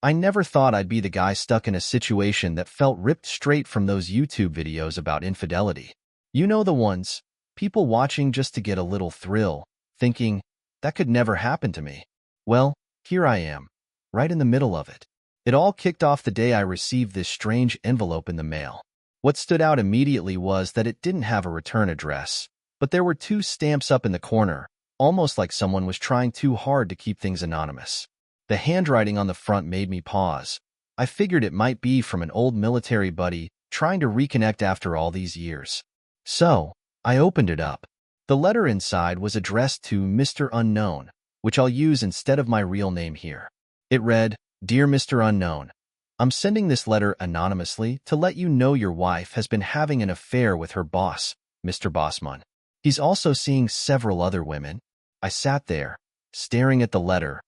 I never thought I'd be the guy stuck in a situation that felt ripped straight from those YouTube videos about infidelity. You know the ones, people watching just to get a little thrill, thinking, that could never happen to me. Well, here I am, right in the middle of it. It all kicked off the day I received this strange envelope in the mail. What stood out immediately was that it didn't have a return address, but there were two stamps up in the corner, almost like someone was trying too hard to keep things anonymous. The handwriting on the front made me pause. I figured it might be from an old military buddy trying to reconnect after all these years. So, I opened it up. The letter inside was addressed to Mr. Unknown, which I'll use instead of my real name here. It read, "Dear Mr. Unknown, I'm sending this letter anonymously to let you know your wife has been having an affair with her boss, Mr. Bossman. He's also seeing several other women." I sat there, staring at the letter,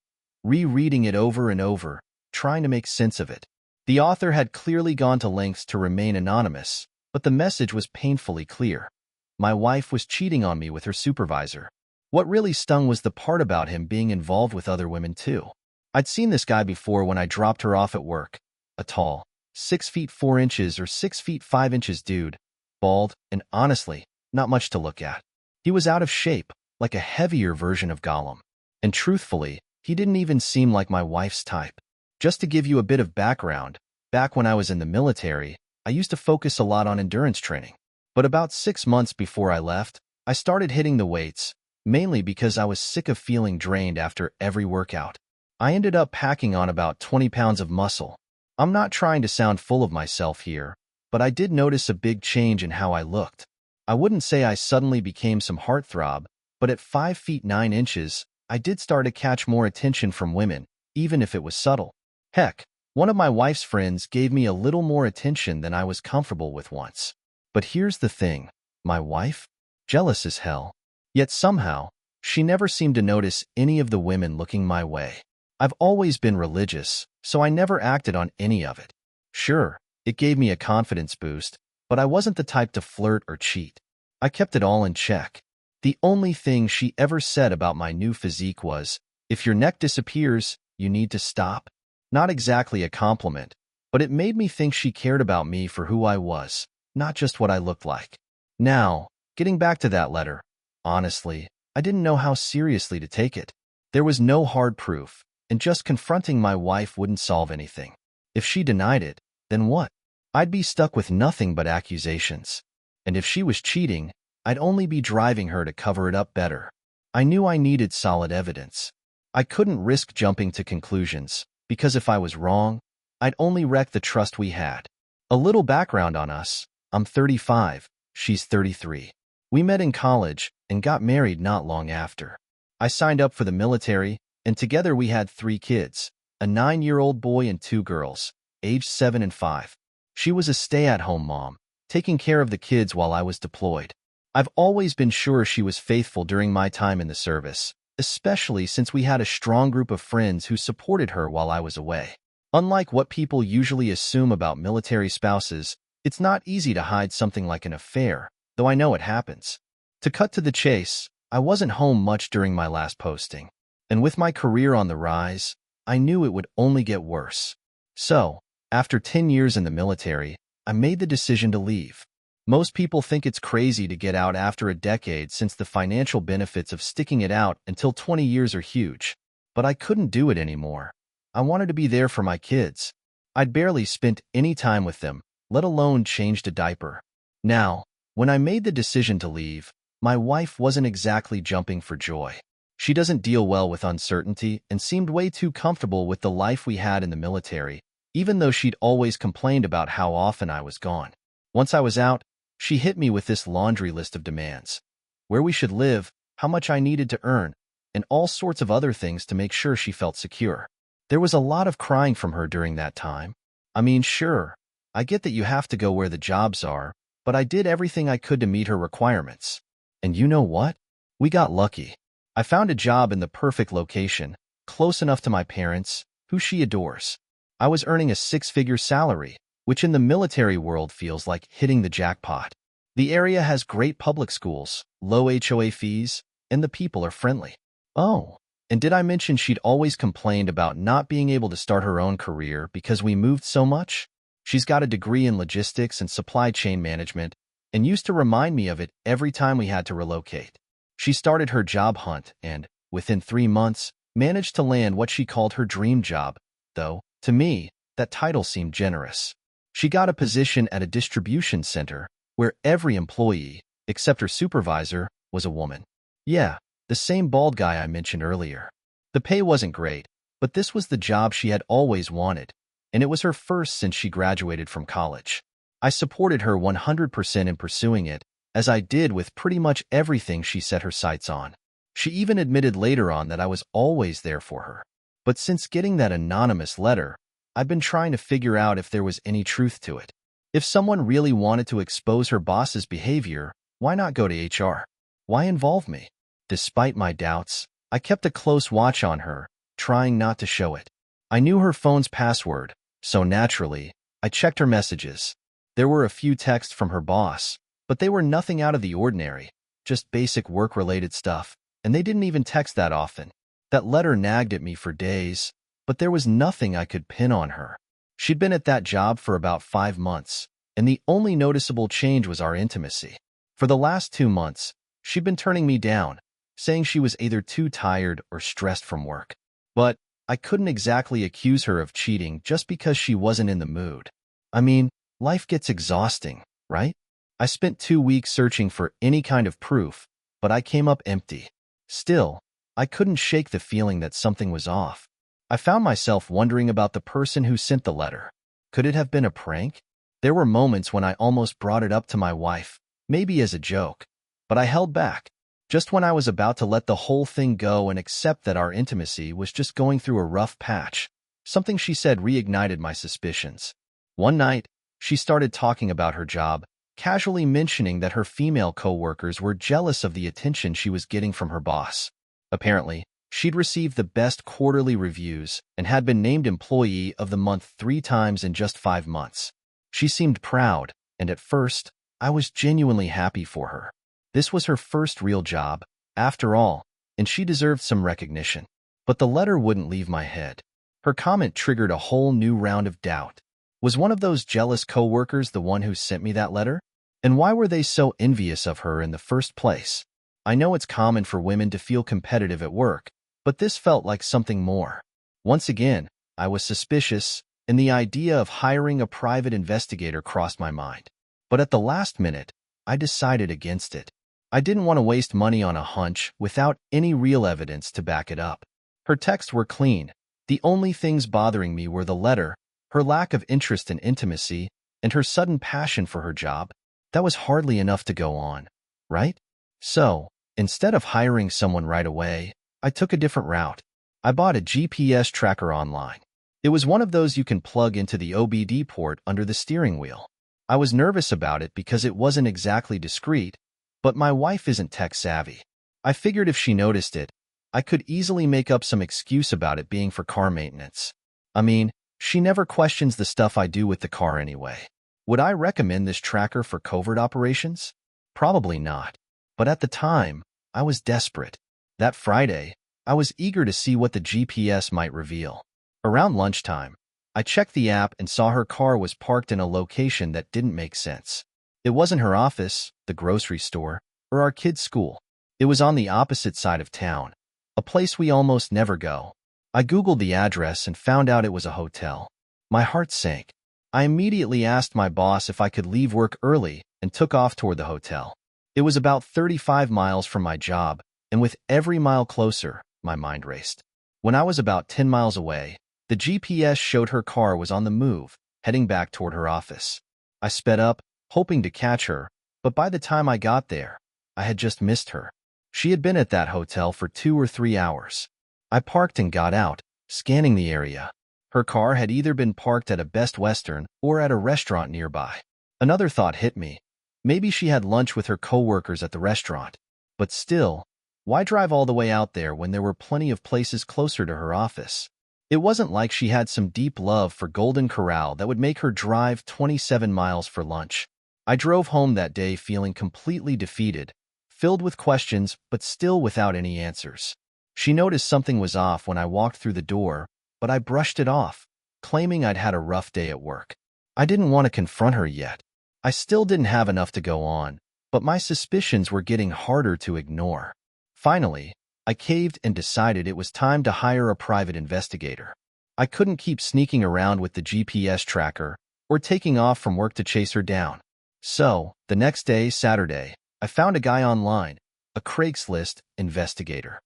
rereading it over and over, trying to make sense of it. The author had clearly gone to lengths to remain anonymous, but the message was painfully clear. My wife was cheating on me with her supervisor. What really stung was the part about him being involved with other women too. I'd seen this guy before when I dropped her off at work. A tall, 6 feet 4 inches or 6 feet 5 inches dude, bald, and honestly, not much to look at. He was out of shape, like a heavier version of Gollum. And truthfully, he didn't even seem like my wife's type. Just to give you a bit of background, back when I was in the military, I used to focus a lot on endurance training. But about 6 months before I left, I started hitting the weights, mainly because I was sick of feeling drained after every workout. I ended up packing on about 20 pounds of muscle. I'm not trying to sound full of myself here, but I did notice a big change in how I looked. I wouldn't say I suddenly became some heartthrob, but at 5 feet 9 inches, I did start to catch more attention from women, even if it was subtle. Heck, one of my wife's friends gave me a little more attention than I was comfortable with once. But here's the thing, my wife? Jealous as hell. Yet somehow, she never seemed to notice any of the women looking my way. I've always been religious, so I never acted on any of it. Sure, it gave me a confidence boost, but I wasn't the type to flirt or cheat. I kept it all in check. The only thing she ever said about my new physique was, "If your neck disappears, you need to stop." Not exactly a compliment, but it made me think she cared about me for who I was, not just what I looked like. Now, getting back to that letter, honestly, I didn't know how seriously to take it. There was no hard proof, and just confronting my wife wouldn't solve anything. If she denied it, then what? I'd be stuck with nothing but accusations. And if she was cheating, I'd only be driving her to cover it up better. I knew I needed solid evidence. I couldn't risk jumping to conclusions, because if I was wrong, I'd only wreck the trust we had. A little background on us. I'm 35, she's 33. We met in college and got married not long after. I signed up for the military, and together we had 3 kids, a 9-year-old boy and 2 girls, aged 7 and 5. She was a stay-at-home mom, taking care of the kids while I was deployed. I've always been sure she was faithful during my time in the service, especially since we had a strong group of friends who supported her while I was away. Unlike what people usually assume about military spouses, it's not easy to hide something like an affair, though I know it happens. To cut to the chase, I wasn't home much during my last posting. And with my career on the rise, I knew it would only get worse. So, after 10 years in the military, I made the decision to leave. Most people think it's crazy to get out after a decade since the financial benefits of sticking it out until 20 years are huge. But I couldn't do it anymore. I wanted to be there for my kids. I'd barely spent any time with them, let alone changed a diaper. Now, when I made the decision to leave, my wife wasn't exactly jumping for joy. She doesn't deal well with uncertainty and seemed way too comfortable with the life we had in the military, even though she'd always complained about how often I was gone. Once I was out, she hit me with this laundry list of demands. Where we should live, how much I needed to earn, and all sorts of other things to make sure she felt secure. There was a lot of crying from her during that time. I mean, sure, I get that you have to go where the jobs are, but I did everything I could to meet her requirements. And you know what? We got lucky. I found a job in the perfect location, close enough to my parents, who she adores. I was earning a 6-figure salary, which in the military world feels like hitting the jackpot. The area has great public schools, low HOA fees, and the people are friendly. Oh, And did I mention she'd always complained about not being able to start her own career because we moved so much? She's got a degree in logistics and supply chain management and used to remind me of it every time we had to relocate. She started her job hunt and, within 3 months, managed to land what she called her dream job, though, to me, that title seemed generous. She got a position at a distribution center where every employee, except her supervisor, was a woman. Yeah, the same bald guy I mentioned earlier. The pay wasn't great, but this was the job she had always wanted, and it was her first since she graduated from college. I supported her 100% in pursuing it, as I did with pretty much everything she set her sights on. She even admitted later on that I was always there for her. But since getting that anonymous letter, I've been trying to figure out if there was any truth to it. If someone really wanted to expose her boss's behavior, why not go to HR? Why involve me? Despite my doubts, I kept a close watch on her, trying not to show it. I knew her phone's password, so naturally, I checked her messages. There were a few texts from her boss, but they were nothing out of the ordinary, just basic work-related stuff, and they didn't even text that often. That letter nagged at me for days, but there was nothing I could pin on her. She'd been at that job for about 5 months, and the only noticeable change was our intimacy. For the last 2 months, she'd been turning me down, saying she was either too tired or stressed from work. But I couldn't exactly accuse her of cheating just because she wasn't in the mood. I mean, life gets exhausting, right? I spent 2 weeks searching for any kind of proof, but I came up empty. Still, I couldn't shake the feeling that something was off. I found myself wondering about the person who sent the letter. Could it have been a prank? There were moments when I almost brought it up to my wife, maybe as a joke, but I held back. Just when I was about to let the whole thing go and accept that our intimacy was just going through a rough patch, something she said reignited my suspicions. One night, she started talking about her job, casually mentioning that her female coworkers were jealous of the attention she was getting from her boss. Apparently, she'd received the best quarterly reviews and had been named Employee of the Month 3 times in just 5 months. She seemed proud, and at first, I was genuinely happy for her. This was her first real job, after all, and she deserved some recognition. But the letter wouldn't leave my head. Her comment triggered a whole new round of doubt. Was one of those jealous coworkers the one who sent me that letter? And why were they so envious of her in the first place? I know it's common for women to feel competitive at work, but this felt like something more. Once again, I was suspicious, and the idea of hiring a private investigator crossed my mind. But at the last minute, I decided against it. I didn't want to waste money on a hunch without any real evidence to back it up. Her texts were clean. The only things bothering me were the letter, her lack of interest in intimacy, and her sudden passion for her job. That was hardly enough to go on, right? So, instead of hiring someone right away, I took a different route. I bought a GPS tracker online. It was one of those you can plug into the OBD port under the steering wheel. I was nervous about it because it wasn't exactly discreet, but my wife isn't tech-savvy. I figured if she noticed it, I could easily make up some excuse about it being for car maintenance. I mean, she never questions the stuff I do with the car anyway. Would I recommend this tracker for covert operations? Probably not. But at the time, I was desperate. That Friday, I was eager to see what the GPS might reveal. Around lunchtime, I checked the app and saw her car was parked in a location that didn't make sense. It wasn't her office, the grocery store, or our kids' school. It was on the opposite side of town, a place we almost never go. I Googled the address and found out it was a hotel. My heart sank. I immediately asked my boss if I could leave work early and took off toward the hotel. It was about 35 miles from my job, and with every mile closer, my mind raced. When I was about 10 miles away, the GPS showed her car was on the move, heading back toward her office. I sped up, hoping to catch her, but by the time I got there, I had just missed her. She had been at that hotel for 2 or 3 hours. I parked and got out, scanning the area. Her car had either been parked at a Best Western or at a restaurant nearby. Another thought hit me. Maybe she had lunch with her coworkers at the restaurant. But still, why drive all the way out there when there were plenty of places closer to her office? It wasn't like she had some deep love for Golden Corral that would make her drive 27 miles for lunch. I drove home that day feeling completely defeated, filled with questions but still without any answers. She noticed something was off when I walked through the door, but I brushed it off, claiming I'd had a rough day at work. I didn't want to confront her yet. I still didn't have enough to go on, but my suspicions were getting harder to ignore. Finally, I caved and decided it was time to hire a private investigator. I couldn't keep sneaking around with the GPS tracker or taking off from work to chase her down. So, the next day, Saturday, I found a guy online, a Craigslist investigator.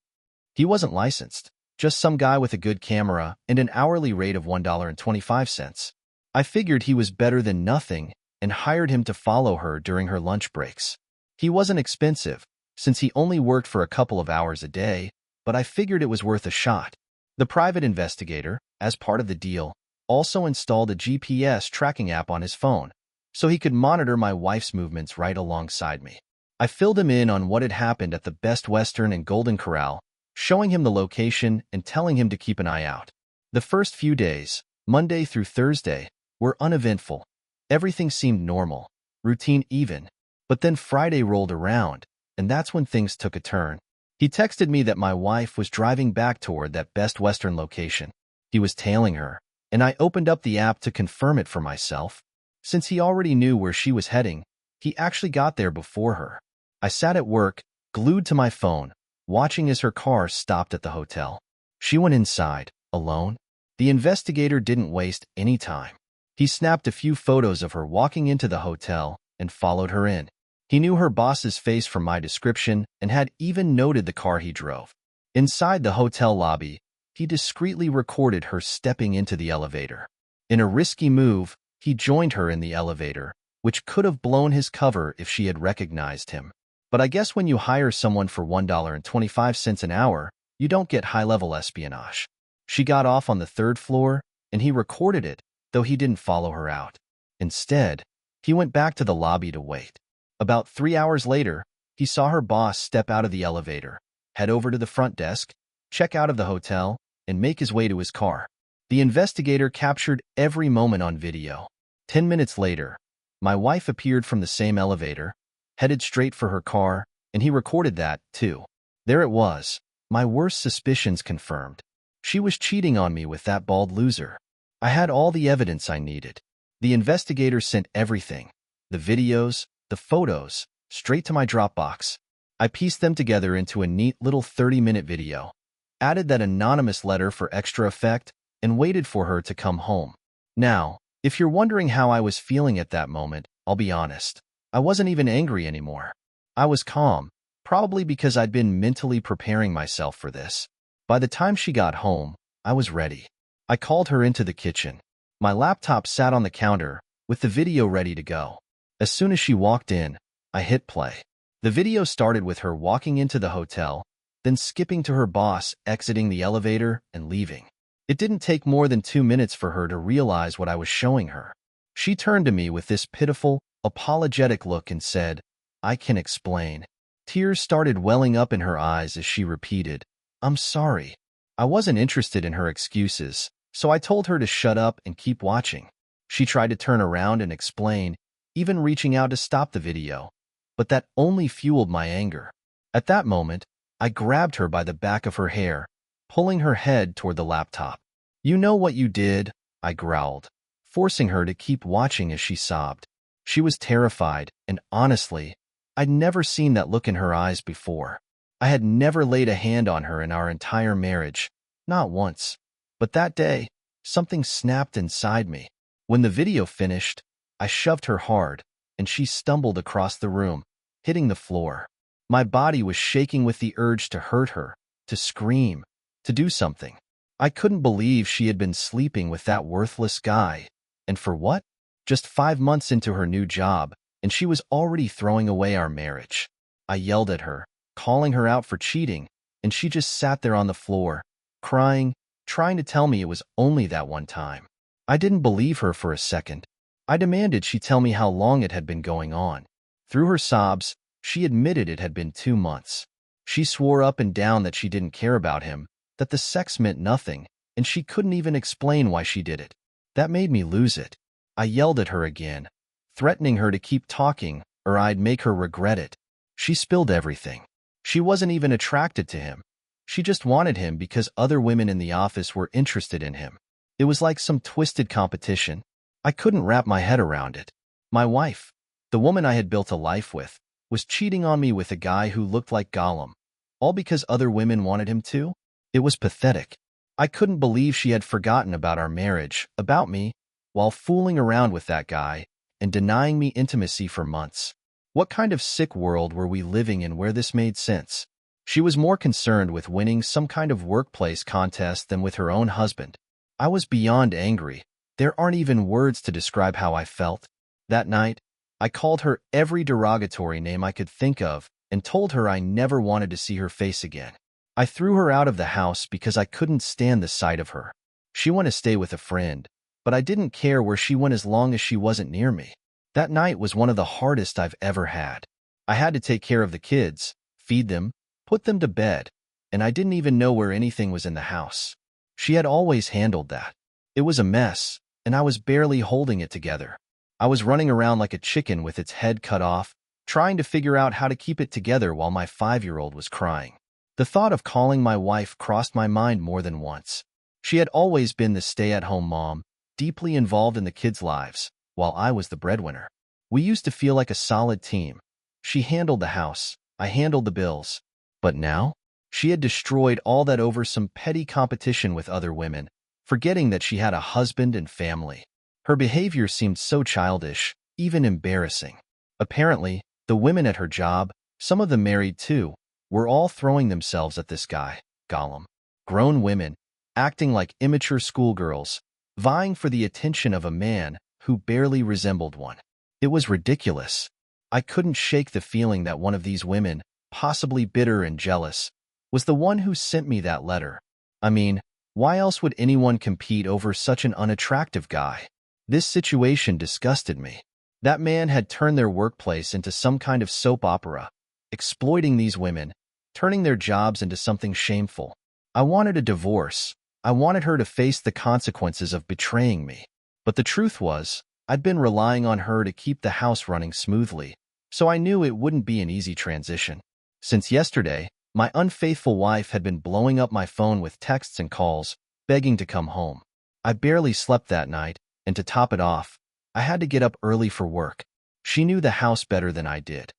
He wasn't licensed, just some guy with a good camera and an hourly rate of $1.25. I figured he was better than nothing and hired him to follow her during her lunch breaks. He wasn't expensive, since he only worked for a couple of hours a day, but I figured it was worth a shot. The private investigator, as part of the deal, also installed a GPS tracking app on his phone, so he could monitor my wife's movements right alongside me. I filled him in on what had happened at the Best Western and Golden Corral, showing him the location and telling him to keep an eye out. The first few days, Monday through Thursday, were uneventful. Everything seemed normal, routine even. But then Friday rolled around, and that's when things took a turn. He texted me that my wife was driving back toward that Best Western location. He was tailing her, and I opened up the app to confirm it for myself. Since he already knew where she was heading, he actually got there before her. I sat at work, glued to my phone, watching as her car stopped at the hotel. She went inside, alone. The investigator didn't waste any time. He snapped a few photos of her walking into the hotel and followed her in. He knew her boss's face from my description and had even noted the car he drove. Inside the hotel lobby, he discreetly recorded her stepping into the elevator. In a risky move, he joined her in the elevator, which could have blown his cover if she had recognized him. But I guess when you hire someone for $1.25 an hour, you don't get high-level espionage. She got off on the third floor, and he recorded it, though he didn't follow her out. Instead, he went back to the lobby to wait. About 3 hours later, he saw her boss step out of the elevator, head over to the front desk, check out of the hotel, and make his way to his car. The investigator captured every moment on video. 10 minutes later, my wife appeared from the same elevator, headed straight for her car, and he recorded that, too. There it was, my worst suspicions confirmed. She was cheating on me with that bald loser. I had all the evidence I needed. The investigator sent everything, the videos, the photos, straight to my Dropbox. I pieced them together into a neat little 30-minute video, added that anonymous letter for extra effect, and waited for her to come home. Now, if you're wondering how I was feeling at that moment, I'll be honest. I wasn't even angry anymore. I was calm, probably because I'd been mentally preparing myself for this. By the time she got home, I was ready. I called her into the kitchen. My laptop sat on the counter, with the video ready to go. As soon as she walked in, I hit play. The video started with her walking into the hotel, then skipping to her boss exiting the elevator and leaving. It didn't take more than 2 minutes for her to realize what I was showing her. She turned to me with this pitiful, apologetic look and said, "I can explain." Tears started welling up in her eyes as she repeated, "I'm sorry." I wasn't interested in her excuses, so I told her to shut up and keep watching. She tried to turn around and explain, even reaching out to stop the video, but that only fueled my anger. At that moment, I grabbed her by the back of her hair, pulling her head toward the laptop. "You know what you did," I growled, forcing her to keep watching as she sobbed. She was terrified, and honestly, I'd never seen that look in her eyes before. I had never laid a hand on her in our entire marriage, not once. But that day, something snapped inside me. When the video finished, I shoved her hard, and she stumbled across the room, hitting the floor. My body was shaking with the urge to hurt her, to scream, to do something. I couldn't believe she had been sleeping with that worthless guy. And for what? Just 5 months into her new job, and she was already throwing away our marriage. I yelled at her, calling her out for cheating, and she just sat there on the floor, crying, trying to tell me it was only that one time. I didn't believe her for a second. I demanded she tell me how long it had been going on. Through her sobs, she admitted it had been 2 months. She swore up and down that she didn't care about him, that the sex meant nothing, and she couldn't even explain why she did it. That made me lose it. I yelled at her again, threatening her to keep talking or I'd make her regret it. She spilled everything. She wasn't even attracted to him. She just wanted him because other women in the office were interested in him. It was like some twisted competition. I couldn't wrap my head around it. My wife, the woman I had built a life with, was cheating on me with a guy who looked like Gollum, all because other women wanted him to? It was pathetic. I couldn't believe she had forgotten about our marriage, about me, while fooling around with that guy and denying me intimacy for months. What kind of sick world were we living in where this made sense? She was more concerned with winning some kind of workplace contest than with her own husband. I was beyond angry. There aren't even words to describe how I felt. That night, I called her every derogatory name I could think of and told her I never wanted to see her face again. I threw her out of the house because I couldn't stand the sight of her. She wanted to stay with a friend, but I didn't care where she went as long as she wasn't near me. That night was one of the hardest I've ever had. I had to take care of the kids, feed them, put them to bed, and I didn't even know where anything was in the house. She had always handled that. It was a mess, and I was barely holding it together. I was running around like a chicken with its head cut off, trying to figure out how to keep it together while my 5-year-old was crying. The thought of calling my wife crossed my mind more than once. She had always been the stay-at-home mom, deeply involved in the kids' lives, while I was the breadwinner. We used to feel like a solid team. She handled the house, I handled the bills. But now, she had destroyed all that over some petty competition with other women, forgetting that she had a husband and family. Her behavior seemed so childish, even embarrassing. Apparently, the women at her job, some of them married too, were all throwing themselves at this guy, Gollum. Grown women, acting like immature schoolgirls, vying for the attention of a man who barely resembled one. It was ridiculous. I couldn't shake the feeling that one of these women, possibly bitter and jealous, was the one who sent me that letter. I mean, why else would anyone compete over such an unattractive guy? This situation disgusted me. That man had turned their workplace into some kind of soap opera, exploiting these women, turning their jobs into something shameful. I wanted a divorce. I wanted her to face the consequences of betraying me. But the truth was, I'd been relying on her to keep the house running smoothly, so I knew it wouldn't be an easy transition. Since yesterday, my unfaithful wife had been blowing up my phone with texts and calls, begging to come home. I barely slept that night, and to top it off, I had to get up early for work. She knew the house better than I did.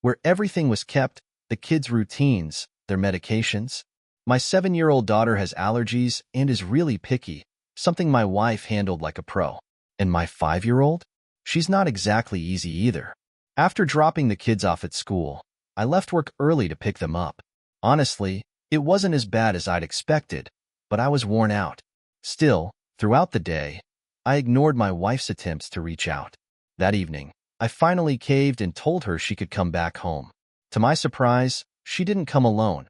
Where everything was kept, the kids' routines, their medications. My 7-year-old daughter has allergies and is really picky, something my wife handled like a pro. And my 5-year-old? She's not exactly easy either. After dropping the kids off at school, I left work early to pick them up. Honestly, it wasn't as bad as I'd expected, but I was worn out. Still, throughout the day, I ignored my wife's attempts to reach out. That evening, I finally caved and told her she could come back home. To my surprise, she didn't come alone.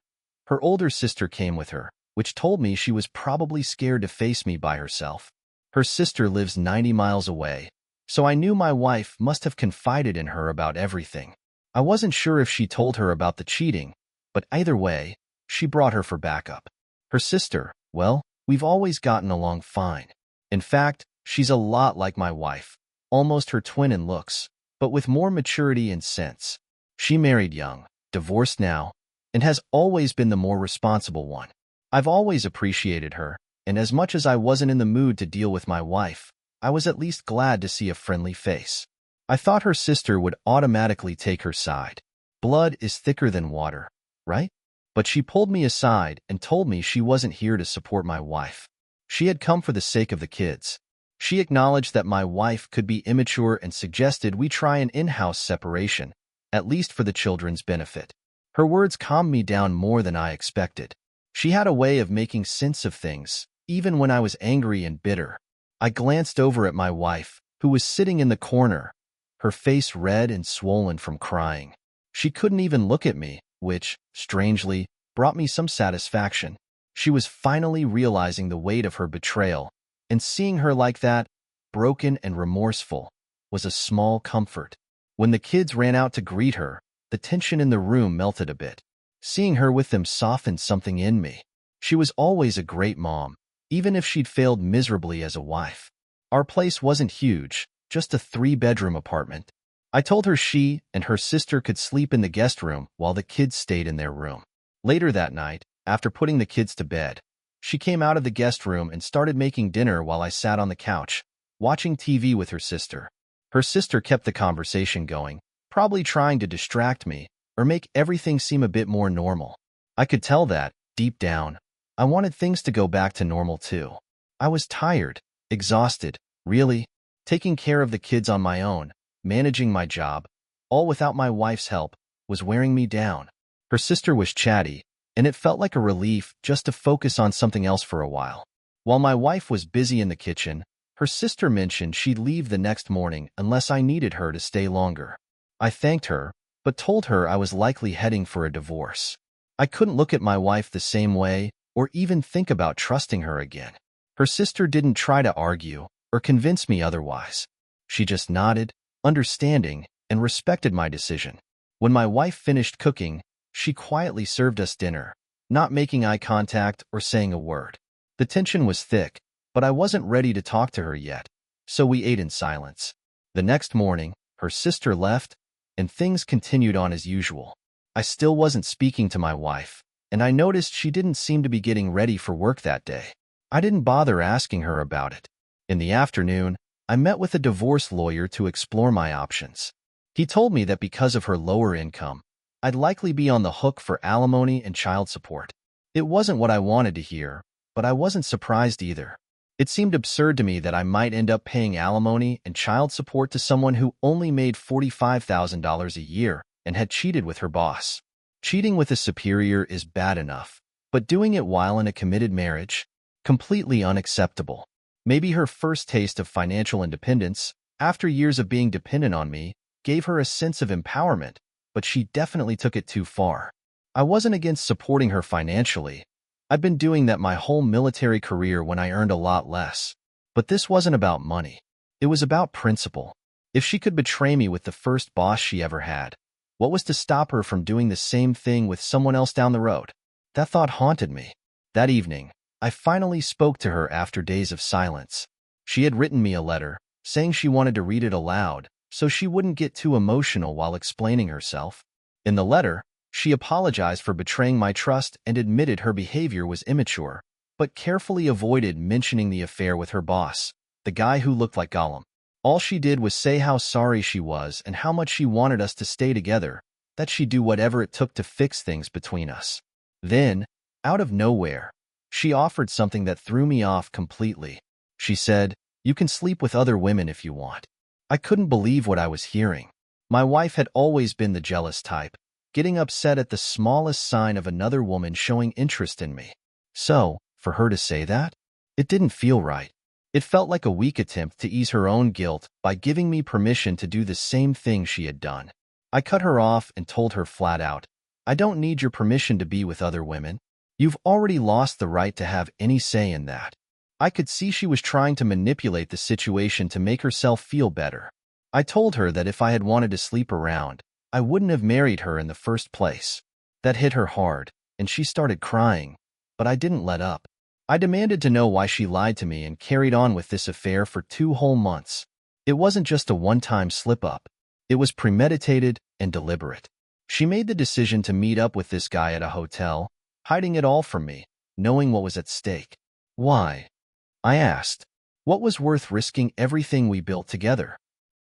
Her older sister came with her, which told me she was probably scared to face me by herself. Her sister lives 90 miles away, so I knew my wife must have confided in her about everything. I wasn't sure if she told her about the cheating, but either way, she brought her for backup. Her sister, well, we've always gotten along fine. In fact, she's a lot like my wife, almost her twin in looks, but with more maturity and sense. She married young, divorced now, and has always been the more responsible one. I've always appreciated her, and as much as I wasn't in the mood to deal with my wife, I was at least glad to see a friendly face. I thought her sister would automatically take her side. Blood is thicker than water, right? But she pulled me aside and told me she wasn't here to support my wife. She had come for the sake of the kids. She acknowledged that my wife could be immature and suggested we try an in-house separation, at least for the children's benefit. Her words calmed me down more than I expected. She had a way of making sense of things, even when I was angry and bitter. I glanced over at my wife, who was sitting in the corner, her face red and swollen from crying. She couldn't even look at me, which, strangely, brought me some satisfaction. She was finally realizing the weight of her betrayal, and seeing her like that, broken and remorseful, was a small comfort. When the kids ran out to greet her, the tension in the room melted a bit. Seeing her with them softened something in me. She was always a great mom, even if she'd failed miserably as a wife. Our place wasn't huge, just a 3-bedroom apartment. I told her she and her sister could sleep in the guest room while the kids stayed in their room. Later that night, After putting the kids to bed, she came out of the guest room and started making dinner while I sat on the couch, watching TV with her sister. Her sister kept the conversation going, probably trying to distract me or make everything seem a bit more normal. I could tell that, deep down, I wanted things to go back to normal too. I was tired, exhausted, really, taking care of the kids on my own, managing my job, all without my wife's help, was wearing me down. Her sister was chatty, and it felt like a relief just to focus on something else for a while. While my wife was busy in the kitchen, her sister mentioned she'd leave the next morning unless I needed her to stay longer. I thanked her, but told her I was likely heading for a divorce. I couldn't look at my wife the same way or even think about trusting her again. Her sister didn't try to argue or convince me otherwise. She just nodded, understanding, and respected my decision. When my wife finished cooking, she quietly served us dinner, not making eye contact or saying a word. The tension was thick, but I wasn't ready to talk to her yet, so we ate in silence. The next morning, her sister left, and things continued on as usual. I still wasn't speaking to my wife, and I noticed she didn't seem to be getting ready for work that day. I didn't bother asking her about it. In the afternoon, I met with a divorce lawyer to explore my options. He told me that because of her lower income, I'd likely be on the hook for alimony and child support. It wasn't what I wanted to hear, but I wasn't surprised either. It seemed absurd to me that I might end up paying alimony and child support to someone who only made $45,000 a year and had cheated with her boss. Cheating with a superior is bad enough, but doing it while in a committed marriage? Completely unacceptable. Maybe her first taste of financial independence, after years of being dependent on me, gave her a sense of empowerment, but she definitely took it too far. I wasn't against supporting her financially. I'd been doing that my whole military career when I earned a lot less. But this wasn't about money. It was about principle. If she could betray me with the first boss she ever had, what was to stop her from doing the same thing with someone else down the road? That thought haunted me. That evening, I finally spoke to her after days of silence. She had written me a letter, saying she wanted to read it aloud, so she wouldn't get too emotional while explaining herself. In the letter, she apologized for betraying my trust and admitted her behavior was immature, but carefully avoided mentioning the affair with her boss, the guy who looked like Gollum. All she did was say how sorry she was and how much she wanted us to stay together, that she'd do whatever it took to fix things between us. Then, out of nowhere, she offered something that threw me off completely. She said, "You can sleep with other women if you want." I couldn't believe what I was hearing. My wife had always been the jealous type, getting upset at the smallest sign of another woman showing interest in me. So, for her to say that? It didn't feel right. It felt like a weak attempt to ease her own guilt by giving me permission to do the same thing she had done. I cut her off and told her flat out, "I don't need your permission to be with other women. You've already lost the right to have any say in that." I could see she was trying to manipulate the situation to make herself feel better. I told her that if I had wanted to sleep around, I wouldn't have married her in the first place. That hit her hard, and she started crying, but I didn't let up. I demanded to know why she lied to me and carried on with this affair for 2 whole months. It wasn't just a one-time slip-up. It was premeditated and deliberate. She made the decision to meet up with this guy at a hotel, hiding it all from me, knowing what was at stake. Why? I asked. What was worth risking everything we built together?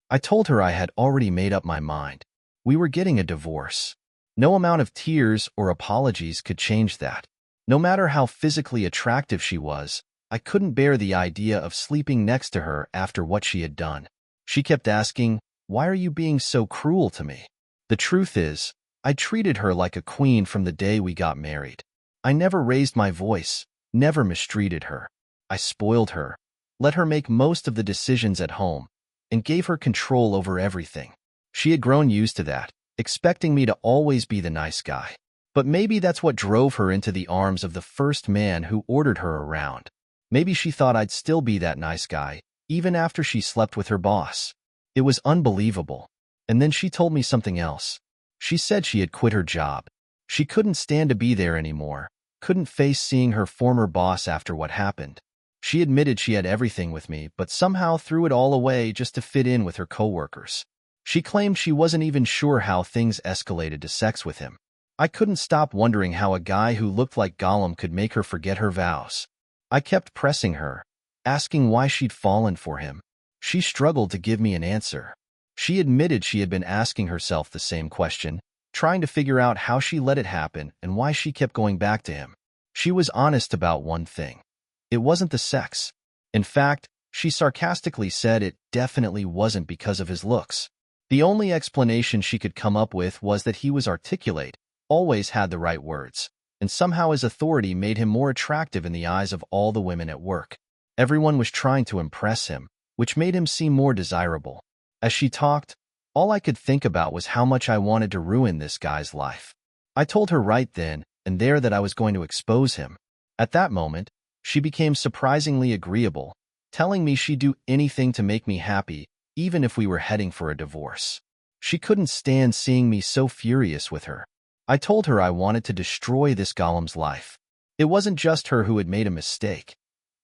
I told her I had already made up my mind. We were getting a divorce. No amount of tears or apologies could change that. No matter how physically attractive she was, I couldn't bear the idea of sleeping next to her after what she had done. She kept asking, "Why are you being so cruel to me?" The truth is, I treated her like a queen from the day we got married. I never raised my voice, never mistreated her. I spoiled her, let her make most of the decisions at home, and gave her control over everything. She had grown used to that, expecting me to always be the nice guy. But maybe that's what drove her into the arms of the first man who ordered her around. Maybe she thought I'd still be that nice guy, even after she slept with her boss. It was unbelievable. And then she told me something else. She said she had quit her job. She couldn't stand to be there anymore, couldn't face seeing her former boss after what happened. She admitted she had everything with me, but somehow threw it all away just to fit in with her coworkers. She claimed she wasn't even sure how things escalated to sex with him. I couldn't stop wondering how a guy who looked like Gollum could make her forget her vows. I kept pressing her, asking why she'd fallen for him. She struggled to give me an answer. She admitted she had been asking herself the same question, trying to figure out how she let it happen and why she kept going back to him. She was honest about one thing. It wasn't the sex. In fact, she sarcastically said it definitely wasn't because of his looks. The only explanation she could come up with was that he was articulate, always had the right words, and somehow his authority made him more attractive in the eyes of all the women at work. Everyone was trying to impress him, which made him seem more desirable. As she talked, all I could think about was how much I wanted to ruin this guy's life. I told her right then and there that I was going to expose him. At that moment, she became surprisingly agreeable, telling me she'd do anything to make me happy, even if we were heading for a divorce. She couldn't stand seeing me so furious with her. I told her I wanted to destroy this Gollum's life. It wasn't just her who had made a mistake.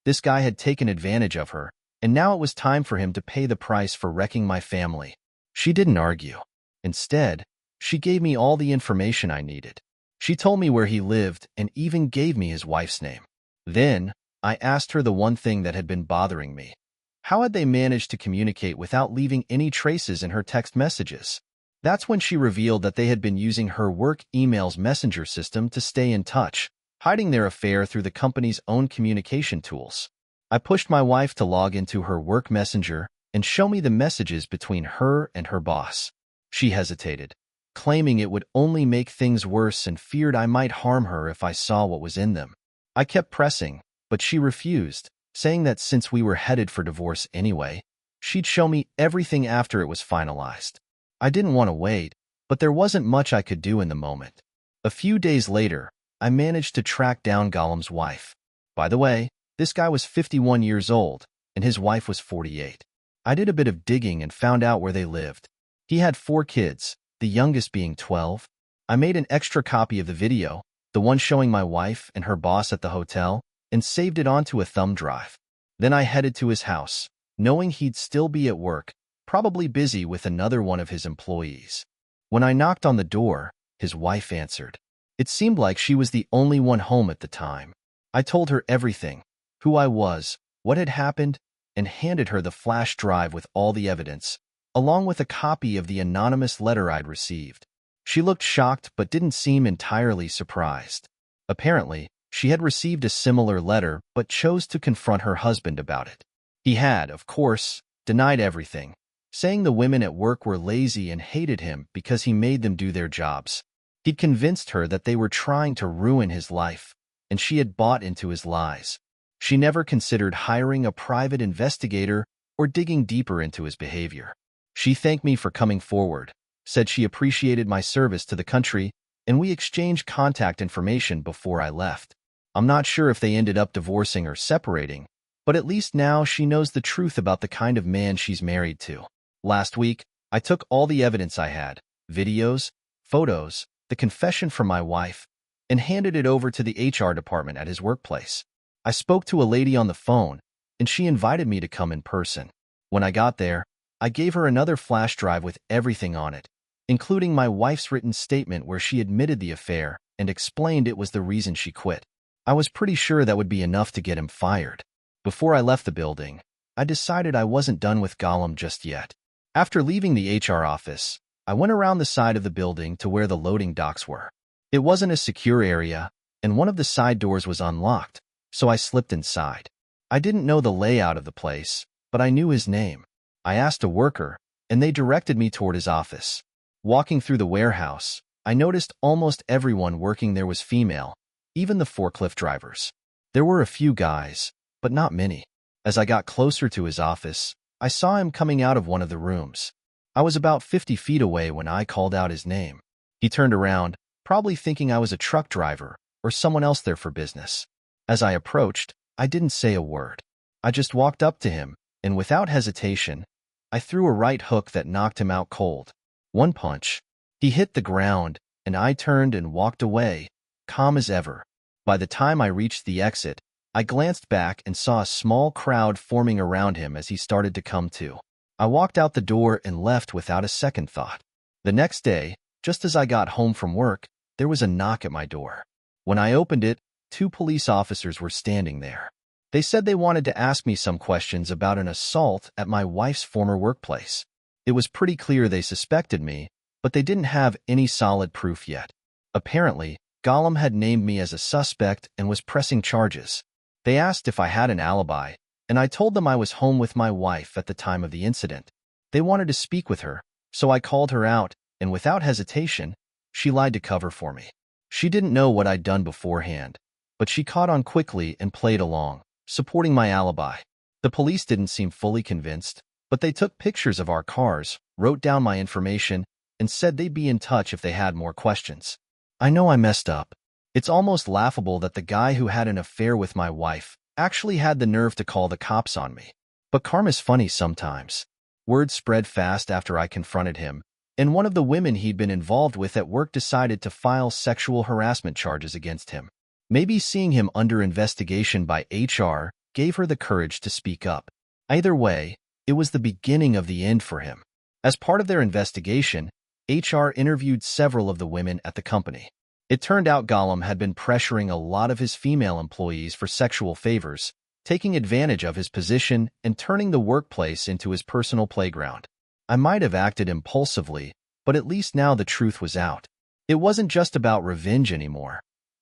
This guy had taken advantage of her, and now it was time for him to pay the price for wrecking my family. She didn't argue. Instead, she gave me all the information I needed. She told me where he lived and even gave me his wife's name. Then, I asked her the one thing that had been bothering me. How had they managed to communicate without leaving any traces in her text messages? That's when she revealed that they had been using her work email's messenger system to stay in touch, hiding their affair through the company's own communication tools. I pushed my wife to log into her work messenger and show me the messages between her and her boss. She hesitated, claiming it would only make things worse and feared I might harm her if I saw what was in them. I kept pressing, but she refused, saying that since we were headed for divorce anyway, she'd show me everything after it was finalized. I didn't want to wait, but there wasn't much I could do in the moment. A few days later, I managed to track down Gollum's wife. By the way, this guy was 51 years old, and his wife was 48. I did a bit of digging and found out where they lived. He had 4 kids, the youngest being 12. I made an extra copy of the video, the one showing my wife and her boss at the hotel, and saved it onto a thumb drive. Then I headed to his house, knowing he'd still be at work, probably busy with another one of his employees. When I knocked on the door, his wife answered. It seemed like she was the only one home at the time. I told her everything, who I was, what had happened, and handed her the flash drive with all the evidence, along with a copy of the anonymous letter I'd received. She looked shocked but didn't seem entirely surprised. Apparently, she had received a similar letter but chose to confront her husband about it. He had, of course, denied everything, saying the women at work were lazy and hated him because he made them do their jobs. He'd convinced her that they were trying to ruin his life, and she had bought into his lies. She never considered hiring a private investigator or digging deeper into his behavior. She thanked me for coming forward, said she appreciated my service to the country, and we exchanged contact information before I left. I'm not sure if they ended up divorcing or separating, but at least now she knows the truth about the kind of man she's married to. Last week, I took all the evidence I had, videos, photos, the confession from my wife, and handed it over to the HR department at his workplace. I spoke to a lady on the phone, and she invited me to come in person. When I got there, I gave her another flash drive with everything on it, including my wife's written statement where she admitted the affair and explained it was the reason she quit. I was pretty sure that would be enough to get him fired. Before I left the building, I decided I wasn't done with Gollum just yet. After leaving the HR office, I went around the side of the building to where the loading docks were. It wasn't a secure area, and one of the side doors was unlocked, so I slipped inside. I didn't know the layout of the place, but I knew his name. I asked a worker, and they directed me toward his office. Walking through the warehouse, I noticed almost everyone working there was female, even the forklift drivers. There were a few guys, but not many. As I got closer to his office, I saw him coming out of one of the rooms. I was about 50 feet away when I called out his name. He turned around, probably thinking I was a truck driver or someone else there for business. As I approached, I didn't say a word. I just walked up to him, and without hesitation, I threw a right hook that knocked him out cold. One punch. He hit the ground, and I turned and walked away, calm as ever. By the time I reached the exit, I glanced back and saw a small crowd forming around him as he started to come to. I walked out the door and left without a second thought. The next day, just as I got home from work, there was a knock at my door. When I opened it, two police officers were standing there. They said they wanted to ask me some questions about an assault at my wife's former workplace. It was pretty clear they suspected me, but they didn't have any solid proof yet. Apparently, Gollum had named me as a suspect and was pressing charges. They asked if I had an alibi, and I told them I was home with my wife at the time of the incident. They wanted to speak with her, so I called her out, and without hesitation, she lied to cover for me. She didn't know what I'd done beforehand, but she caught on quickly and played along, supporting my alibi. The police didn't seem fully convinced, but they took pictures of our cars, wrote down my information, and said they'd be in touch if they had more questions. I know I messed up. It's almost laughable that the guy who had an affair with my wife actually had the nerve to call the cops on me. But karma's funny sometimes. Word spread fast after I confronted him, and one of the women he'd been involved with at work decided to file sexual harassment charges against him. Maybe seeing him under investigation by HR gave her the courage to speak up. Either way, it was the beginning of the end for him. As part of their investigation, HR interviewed several of the women at the company. It turned out Gollum had been pressuring a lot of his female employees for sexual favors, taking advantage of his position and turning the workplace into his personal playground. I might have acted impulsively, but at least now the truth was out. It wasn't just about revenge anymore.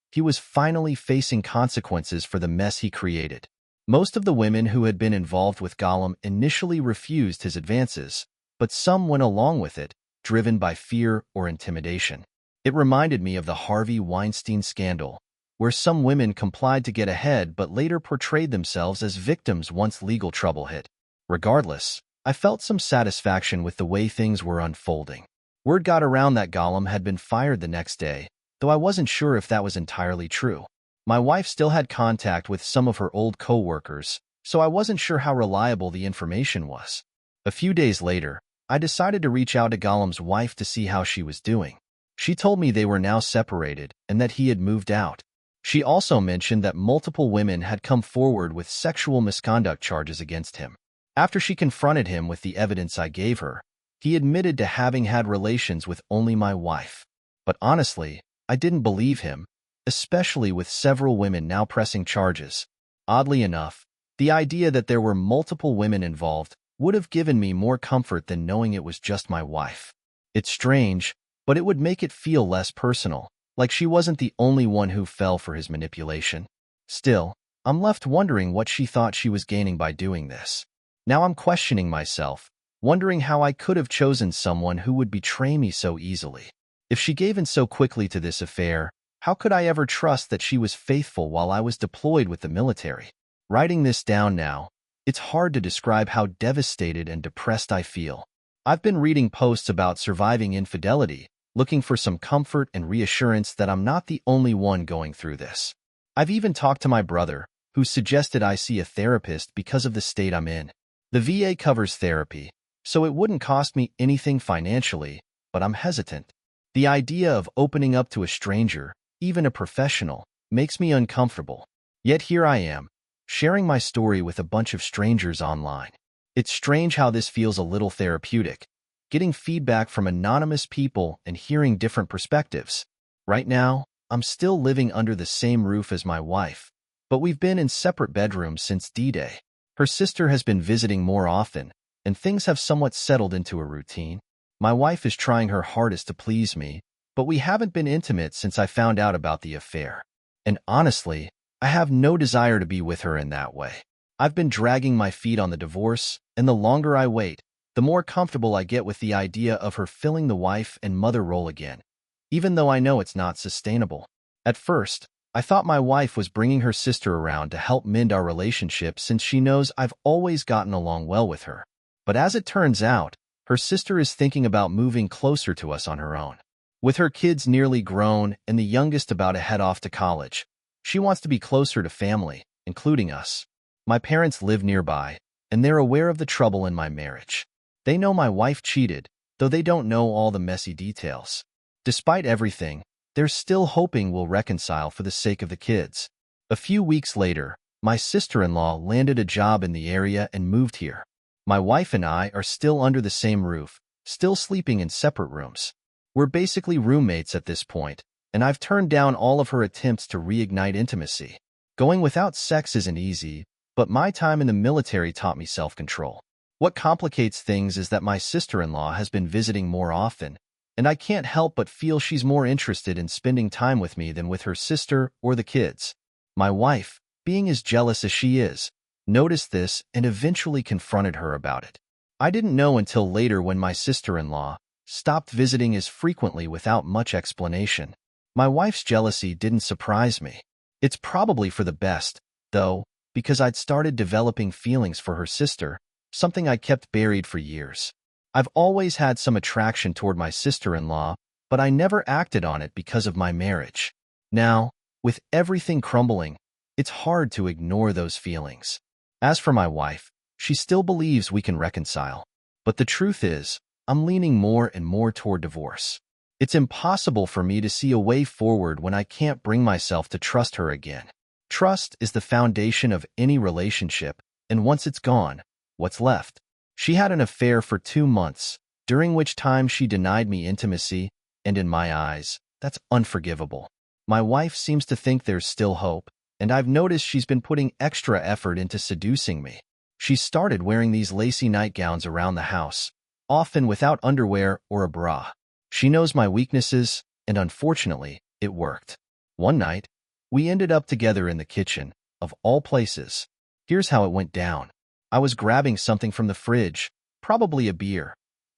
He was finally facing consequences for the mess he created. Most of the women who had been involved with Gollum initially refused his advances, but some went along with it, driven by fear or intimidation. It reminded me of the Harvey Weinstein scandal, where some women complied to get ahead but later portrayed themselves as victims once legal trouble hit. Regardless, I felt some satisfaction with the way things were unfolding. Word got around that Gollum had been fired the next day, though I wasn't sure if that was entirely true. My wife still had contact with some of her old co-workers, so I wasn't sure how reliable the information was. A few days later, I decided to reach out to Gollum's wife to see how she was doing. She told me they were now separated and that he had moved out. She also mentioned that multiple women had come forward with sexual misconduct charges against him. After she confronted him with the evidence I gave her, he admitted to having had relations with only my wife. But honestly, I didn't believe him, especially with several women now pressing charges. Oddly enough, the idea that there were multiple women involved would have given me more comfort than knowing it was just my wife. It's strange, but it would make it feel less personal, like she wasn't the only one who fell for his manipulation. Still, I'm left wondering what she thought she was gaining by doing this. Now I'm questioning myself, wondering how I could have chosen someone who would betray me so easily. If she gave in so quickly to this affair, how could I ever trust that she was faithful while I was deployed with the military? Writing this down now, it's hard to describe how devastated and depressed I feel. I've been reading posts about surviving infidelity, looking for some comfort and reassurance that I'm not the only one going through this. I've even talked to my brother, who suggested I see a therapist because of the state I'm in. The VA covers therapy, so it wouldn't cost me anything financially, but I'm hesitant. The idea of opening up to a stranger, even a professional, makes me uncomfortable. Yet here I am, sharing my story with a bunch of strangers online. It's strange how this feels a little therapeutic, getting feedback from anonymous people and hearing different perspectives. Right now, I'm still living under the same roof as my wife, but we've been in separate bedrooms since D-Day. Her sister has been visiting more often, and things have somewhat settled into a routine. My wife is trying her hardest to please me, but we haven't been intimate since I found out about the affair. And honestly, I have no desire to be with her in that way. I've been dragging my feet on the divorce, and the longer I wait, the more comfortable I get with the idea of her filling the wife and mother role again, even though I know it's not sustainable. At first, I thought my wife was bringing her sister around to help mend our relationship since she knows I've always gotten along well with her. But as it turns out, her sister is thinking about moving closer to us on her own. With her kids nearly grown and the youngest about to head off to college, she wants to be closer to family, including us. My parents live nearby, and they're aware of the trouble in my marriage. They know my wife cheated, though they don't know all the messy details. Despite everything, they're still hoping we'll reconcile for the sake of the kids. A few weeks later, my sister-in-law landed a job in the area and moved here. My wife and I are still under the same roof, still sleeping in separate rooms. We're basically roommates at this point, and I've turned down all of her attempts to reignite intimacy. Going without sex isn't easy, but my time in the military taught me self-control. What complicates things is that my sister-in-law has been visiting more often, and I can't help but feel she's more interested in spending time with me than with her sister or the kids. My wife, being as jealous as she is, noticed this and eventually confronted her about it. I didn't know until later when my sister-in-law stopped visiting as frequently without much explanation. My wife's jealousy didn't surprise me. It's probably for the best, though, because I'd started developing feelings for her sister, something I kept buried for years. I've always had some attraction toward my sister-in-law, but I never acted on it because of my marriage. Now, with everything crumbling, it's hard to ignore those feelings. As for my wife, she still believes we can reconcile. But the truth is, I'm leaning more and more toward divorce. It's impossible for me to see a way forward when I can't bring myself to trust her again. Trust is the foundation of any relationship, and once it's gone, what's left? She had an affair for 2 months, during which time she denied me intimacy, and in my eyes, that's unforgivable. My wife seems to think there's still hope, and I've noticed she's been putting extra effort into seducing me. She started wearing these lacy nightgowns around the house, often without underwear or a bra. She knows my weaknesses, and unfortunately, it worked. One night, we ended up together in the kitchen, of all places. Here's how it went down. I was grabbing something from the fridge, probably a beer,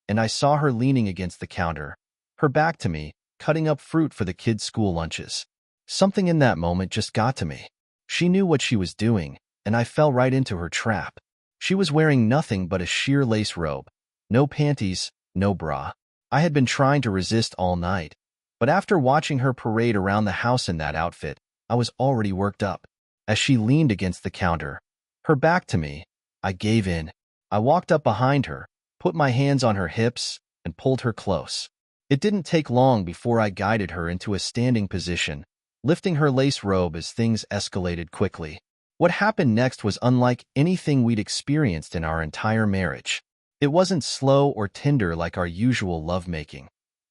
and I saw her leaning against the counter, her back to me, cutting up fruit for the kids' school lunches. Something in that moment just got to me. She knew what she was doing, and I fell right into her trap. She was wearing nothing but a sheer lace robe. No panties, no bra. I had been trying to resist all night, but after watching her parade around the house in that outfit, I was already worked up. As she leaned against the counter, her back to me, I gave in. I walked up behind her, put my hands on her hips, and pulled her close. It didn't take long before I guided her into a standing position, lifting her lace robe as things escalated quickly. What happened next was unlike anything we'd experienced in our entire marriage. It wasn't slow or tender like our usual lovemaking.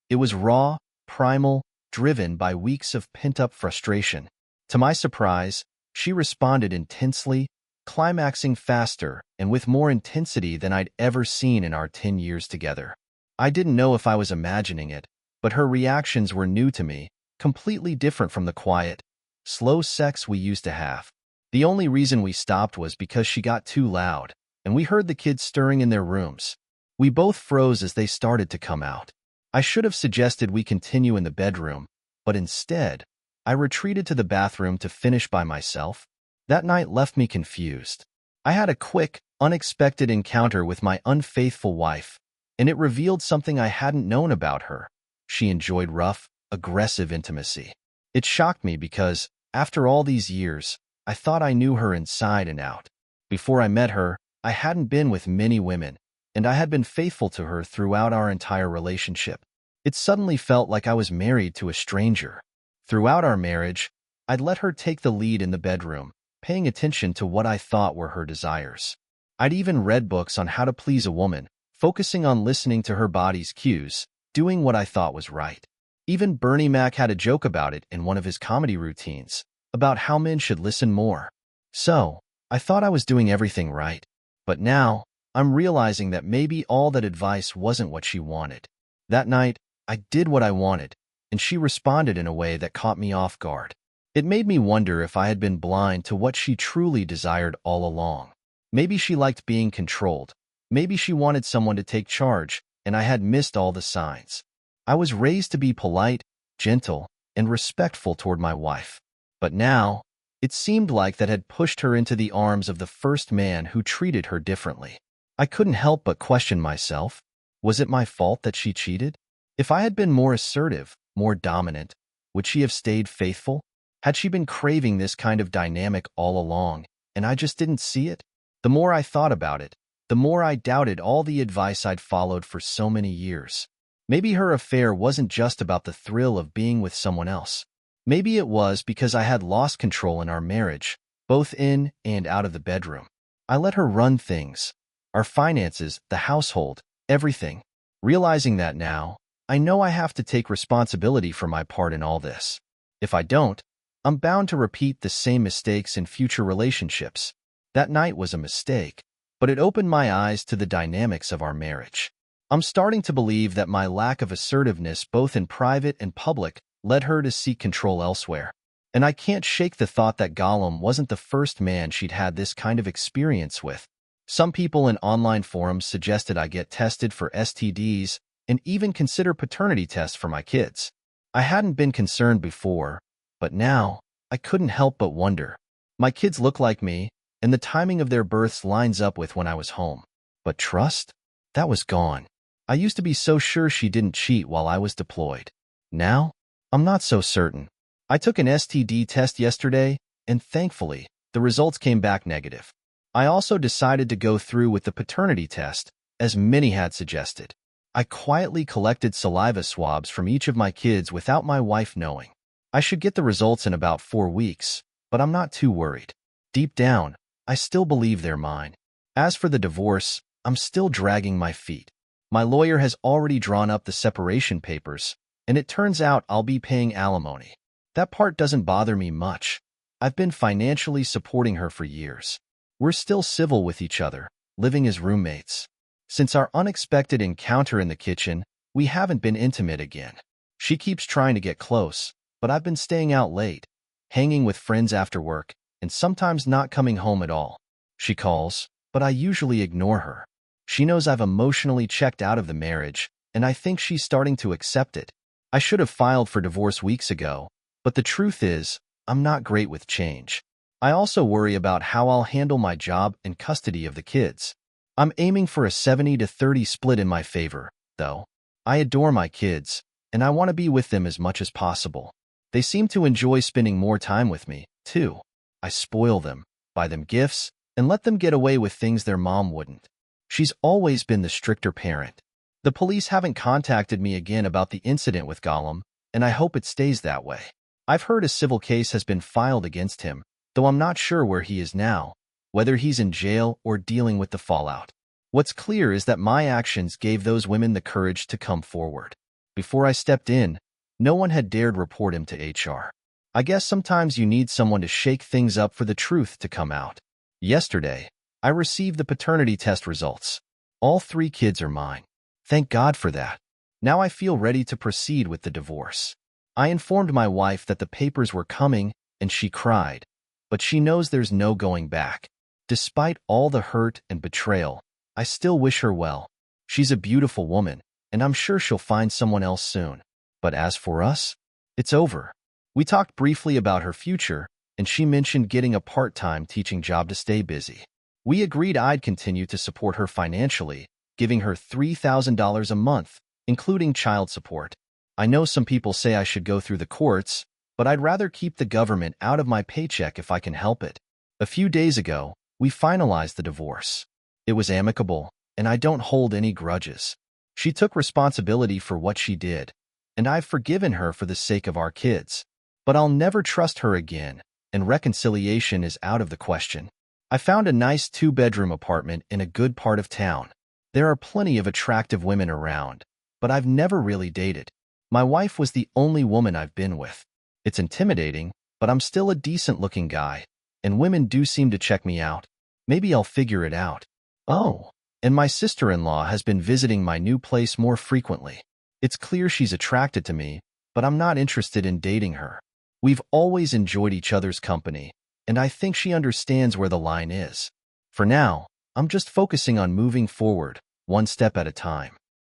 It was raw, primal, driven by weeks of pent-up frustration. To my surprise, she responded intensely, climaxing faster and with more intensity than I'd ever seen in our 10 years together. I didn't know if I was imagining it, but her reactions were new to me, completely different from the quiet, slow sex we used to have. The only reason we stopped was because she got too loud, and we heard the kids stirring in their rooms. We both froze as they started to come out. I should have suggested we continue in the bedroom, but instead, I retreated to the bathroom to finish by myself. That night left me confused. I had a quick, unexpected encounter with my unfaithful wife, and it revealed something I hadn't known about her. She enjoyed rough, aggressive intimacy. It shocked me because, after all these years, I thought I knew her inside and out. Before I met her, I hadn't been with many women, and I had been faithful to her throughout our entire relationship. It suddenly felt like I was married to a stranger. Throughout our marriage, I'd let her take the lead in the bedroom, paying attention to what I thought were her desires. I'd even read books on how to please a woman, focusing on listening to her body's cues, doing what I thought was right. Even Bernie Mac had a joke about it in one of his comedy routines, about how men should listen more. So, I thought I was doing everything right. But now, I'm realizing that maybe all that advice wasn't what she wanted. That night, I did what I wanted, and she responded in a way that caught me off guard. It made me wonder if I had been blind to what she truly desired all along. Maybe she liked being controlled. Maybe she wanted someone to take charge, and I had missed all the signs. I was raised to be polite, gentle, and respectful toward my wife. But now, it seemed like that had pushed her into the arms of the first man who treated her differently. I couldn't help but question myself. Was it my fault that she cheated? If I had been more assertive, more dominant, would she have stayed faithful? Had she been craving this kind of dynamic all along, and I just didn't see it? The more I thought about it, the more I doubted all the advice I'd followed for so many years. Maybe her affair wasn't just about the thrill of being with someone else. Maybe it was because I had lost control in our marriage, both in and out of the bedroom. I let her run things, our finances, the household, everything. Realizing that now, I know I have to take responsibility for my part in all this. If I don't, I'm bound to repeat the same mistakes in future relationships. That night was a mistake, but it opened my eyes to the dynamics of our marriage. I'm starting to believe that my lack of assertiveness both in private and public led her to seek control elsewhere. And I can't shake the thought that Gollum wasn't the first man she'd had this kind of experience with. Some people in online forums suggested I get tested for STDs and even consider paternity tests for my kids. I hadn't been concerned before, but now I couldn't help but wonder. My kids look like me, and the timing of their births lines up with when I was home. But trust? That was gone. I used to be so sure she didn't cheat while I was deployed. Now, I'm not so certain. I took an STD test yesterday, and thankfully, the results came back negative. I also decided to go through with the paternity test, as many had suggested. I quietly collected saliva swabs from each of my kids without my wife knowing. I should get the results in about 4 weeks, but I'm not too worried. Deep down, I still believe they're mine. As for the divorce, I'm still dragging my feet. My lawyer has already drawn up the separation papers, and it turns out I'll be paying alimony. That part doesn't bother me much. I've been financially supporting her for years. We're still civil with each other, living as roommates. Since our unexpected encounter in the kitchen, we haven't been intimate again. She keeps trying to get close, but I've been staying out late, hanging with friends after work, and sometimes not coming home at all. She calls, but I usually ignore her. She knows I've emotionally checked out of the marriage, and I think she's starting to accept it. I should have filed for divorce weeks ago, but the truth is, I'm not great with change. I also worry about how I'll handle my job and custody of the kids. I'm aiming for a 70-30 split in my favor, though. I adore my kids, and I want to be with them as much as possible. They seem to enjoy spending more time with me, too. I spoil them, buy them gifts, and let them get away with things their mom wouldn't. She's always been the stricter parent. The police haven't contacted me again about the incident with Gollum, and I hope it stays that way. I've heard a civil case has been filed against him, though I'm not sure where he is now, whether he's in jail or dealing with the fallout. What's clear is that my actions gave those women the courage to come forward. Before I stepped in, no one had dared report him to HR. I guess sometimes you need someone to shake things up for the truth to come out. Yesterday, I received the paternity test results. All 3 kids are mine. Thank God for that. Now I feel ready to proceed with the divorce. I informed my wife that the papers were coming, and she cried, but she knows there's no going back. Despite all the hurt and betrayal, I still wish her well. She's a beautiful woman, and I'm sure she'll find someone else soon. But as for us, it's over. We talked briefly about her future, and she mentioned getting a part-time teaching job to stay busy. We agreed I'd continue to support her financially, giving her $3,000 a month, including child support. I know some people say I should go through the courts, but I'd rather keep the government out of my paycheck if I can help it. A few days ago, we finalized the divorce. It was amicable, and I don't hold any grudges. She took responsibility for what she did, and I've forgiven her for the sake of our kids. But I'll never trust her again, and reconciliation is out of the question. I found a nice 2-bedroom apartment in a good part of town. There are plenty of attractive women around, but I've never really dated. My wife was the only woman I've been with. It's intimidating, but I'm still a decent-looking guy, and women do seem to check me out. Maybe I'll figure it out. Oh, and my sister-in-law has been visiting my new place more frequently. It's clear she's attracted to me, but I'm not interested in dating her. We've always enjoyed each other's company, and I think she understands where the line is. For now, I'm just focusing on moving forward, one step at a time.